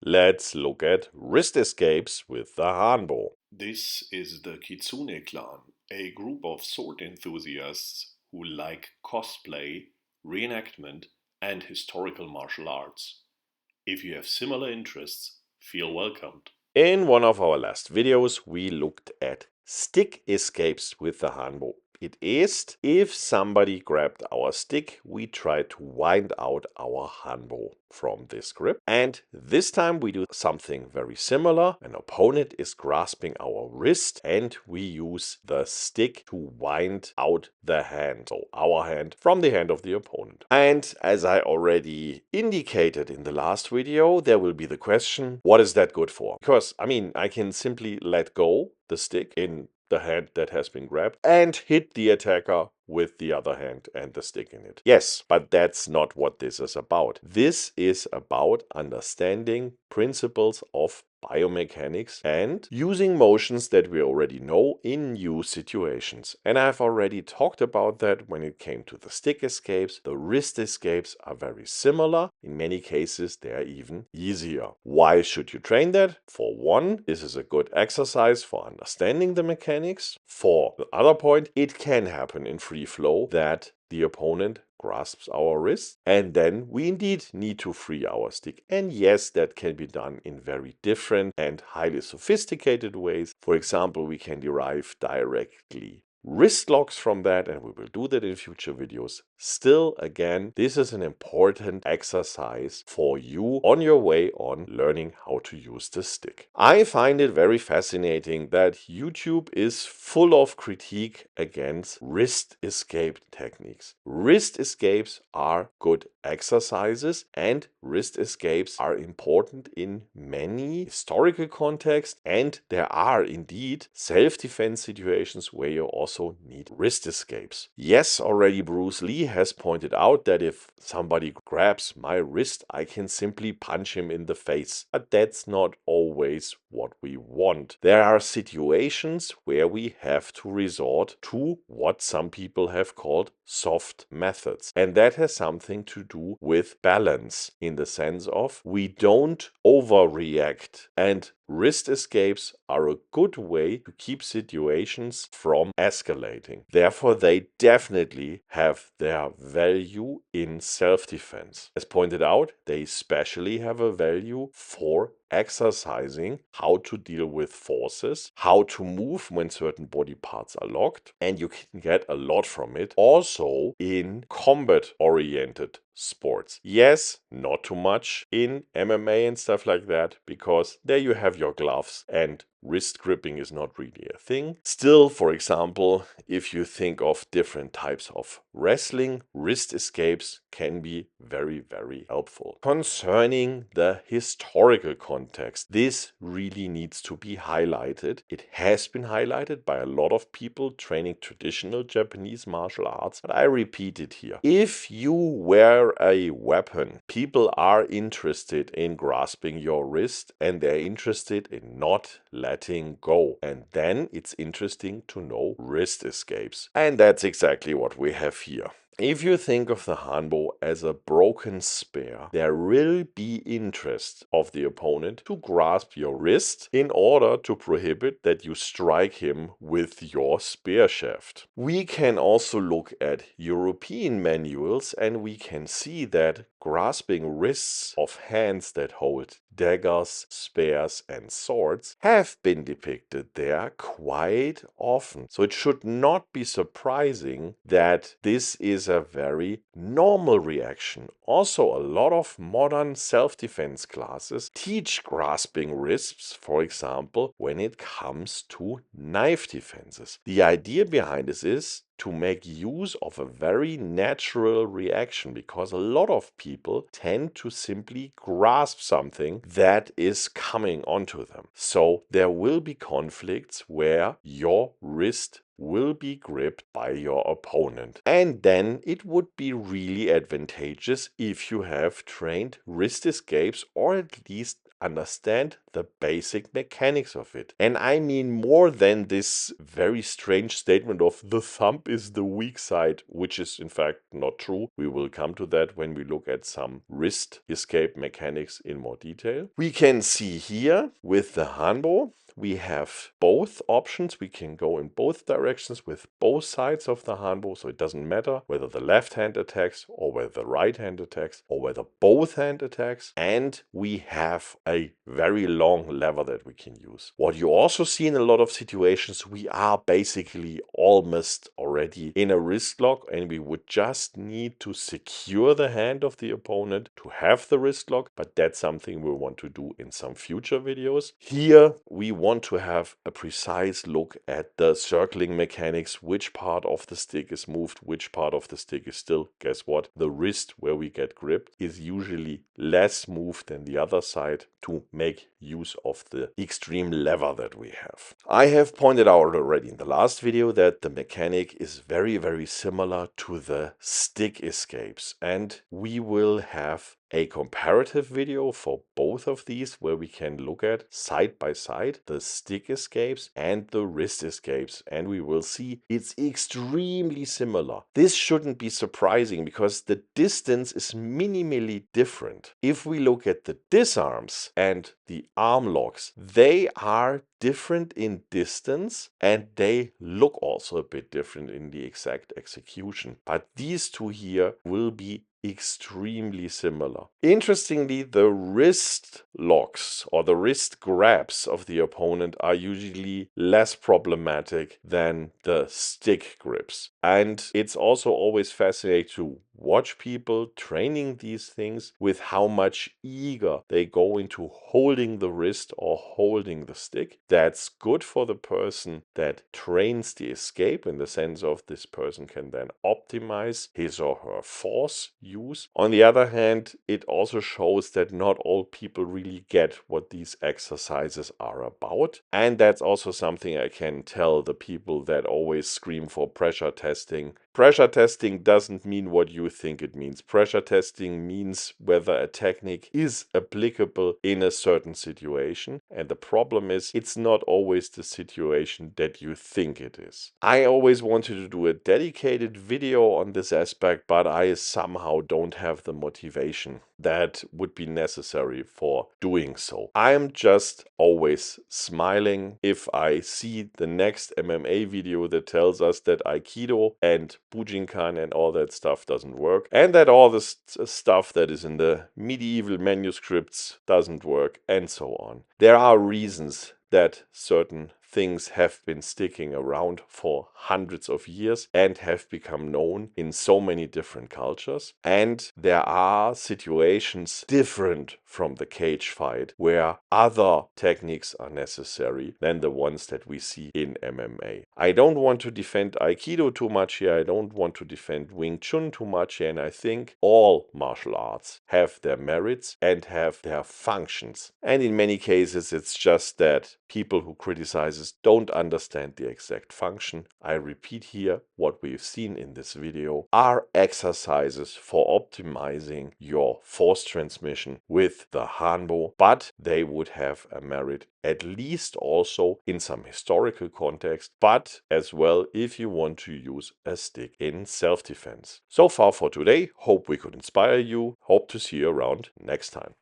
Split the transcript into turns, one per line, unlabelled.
let's look at wrist escapes with the Hanbo.
This is the Kitsune clan, a group of sword enthusiasts who like cosplay, reenactment, and historical martial arts. If you have similar interests, feel welcomed.
In one of our last videos, we looked at stick escapes with the Hanbo. It is if somebody grabbed our stick, we try to wind out our Hanbo from this grip. And this time we do something very similar. An opponent is grasping our wrist and we use the stick to wind out the hand, so our hand, from the hand of the opponent. And as I already indicated in the last video, there will be the question, what is that good for? Because, I can simply let go the stick in the hand that has been grabbed and hit the attacker with the other hand and the stick in it. Yes, but that's not what this is about. This is about understanding principles of biomechanics and using motions that we already know in new situations. And I've already talked about that when it came to the stick escapes. The wrist escapes are very similar. In many cases, they are even easier. Why should you train that? For one, this is a good exercise for understanding the mechanics. For the other point, it can happen in free flow that the opponent grasps our wrist and then we indeed need to free our stick. And yes, that can be done in very different and highly sophisticated ways. For example, we can derive directly wrist locks from that, and we will do that in future videos. Still, again, this is an important exercise for you on your way on learning how to use the stick. I find it very fascinating that YouTube is full of critique against wrist escape techniques. Wrist escapes are good exercises and wrist escapes are important in many historical contexts, and there are indeed self-defense situations where you also need wrist escapes. Yes, already Bruce Lee has pointed out that if somebody grabs my wrist, I can simply punch him in the face. But that's not always what we want. There are situations where we have to resort to what some people have called soft methods. And that has something to do with balance, in the sense of we don't overreact, and wrist escapes are a good way to keep situations from escalating. Therefore, they definitely have their value in self-defense. As pointed out, they especially have a value for exercising how to deal with forces, how to move when certain body parts are locked, and you can get a lot from it also in combat-oriented sports. Yes, not too much in MMA and stuff like that, because there you have your gloves and wrist gripping is not really a thing. Still, for example, if you think of different types of wrestling, wrist escapes can be very, very helpful. Concerning the historical context, this really needs to be highlighted. It has been highlighted by a lot of people training traditional Japanese martial arts, but I repeat it here. If you wear a weapon, people are interested in grasping your wrist and they're interested in not letting go. And then it's interesting to know wrist escapes. And that's exactly what we have here. If you think of the Hanbo as a broken spear, there will be interest of the opponent to grasp your wrist in order to prohibit that you strike him with your spear shaft. We can also look at European manuals and we can see that grasping wrists of hands that hold daggers, spears, and swords have been depicted there quite often. So it should not be surprising that this is a very normal reaction. Also, a lot of modern self-defense classes teach grasping wrists, for example, when it comes to knife defenses. The idea behind this is to make use of a very natural reaction, because a lot of people tend to simply grasp something that is coming onto them. So there will be conflicts where your wrist will be gripped by your opponent. And then it would be really advantageous if you have trained wrist escapes or at least understand the basic mechanics of it. And I mean more than this very strange statement of the thumb is the weak side, which is in fact not true. We will come to that when we look at some wrist escape mechanics in more detail. We can see here with the Hanbo, we have both options. We can go in both directions with both sides of the Hanbo, so it doesn't matter whether the left hand attacks or whether the right hand attacks or whether both hand attacks. And we have a very long lever that we can use. What you also see in a lot of situations, we are basically almost already in a wrist lock, and we would just need to secure the hand of the opponent to have the wrist lock, but that's something we'll want to do in some future videos. Here we want to have a precise look at the circling mechanics, which part of the stick is moved, which part of the stick is still. Guess what? The wrist where we get gripped is usually less moved than the other side to make use of the extreme lever that we have. I have pointed out already in the last video that the mechanic is very similar to the stick escapes, and we will have a comparative video for both of these where we can look at side by side the stick escapes and the wrist escapes, and we will see it's extremely similar. This shouldn't be surprising because the distance is minimally different. If we look at the disarms and the arm locks, they are different in distance and they look also a bit different in the exact execution. But these two here will be extremely similar. Interestingly, the wrist locks or the wrist grabs of the opponent are usually less problematic than the stick grips. And it's also always fascinating to watch people training these things with how much eager they go into holding the wrist or holding the stick. That's good for the person that trains the escape, in the sense of this person can then optimize his or her force use. On the other hand, it also shows that not all people really get what these exercises are about. And that's also something I can tell the people that always scream for pressure testing. Pressure testing doesn't mean what you think it means. Pressure testing means whether a technique is applicable in a certain situation. And the problem is, it's not always the situation that you think it is. I always wanted to do a dedicated video on this aspect, but I somehow don't have the motivation that would be necessary for doing so. I'm just always smiling if I see the next MMA video that tells us that Aikido and Bujinkan and all that stuff doesn't work, and that all the stuff that is in the medieval manuscripts doesn't work, and so on. There are reasons that certain things have been sticking around for hundreds of years and have become known in so many different cultures. And there are situations different from the cage fight where other techniques are necessary than the ones that we see in MMA. I don't want to defend Aikido too much here. I don't want to defend Wing Chun too much here. And I think all martial arts have their merits and have their functions. And in many cases, it's just that people who criticize don't understand the exact function. I repeat here, what we've seen in this video are exercises for optimizing your force transmission with the Hanbo, but they would have a merit at least also in some historical context, but as well if you want to use a stick in self-defense. So far for today. Hope we could inspire you. Hope to see you around next time.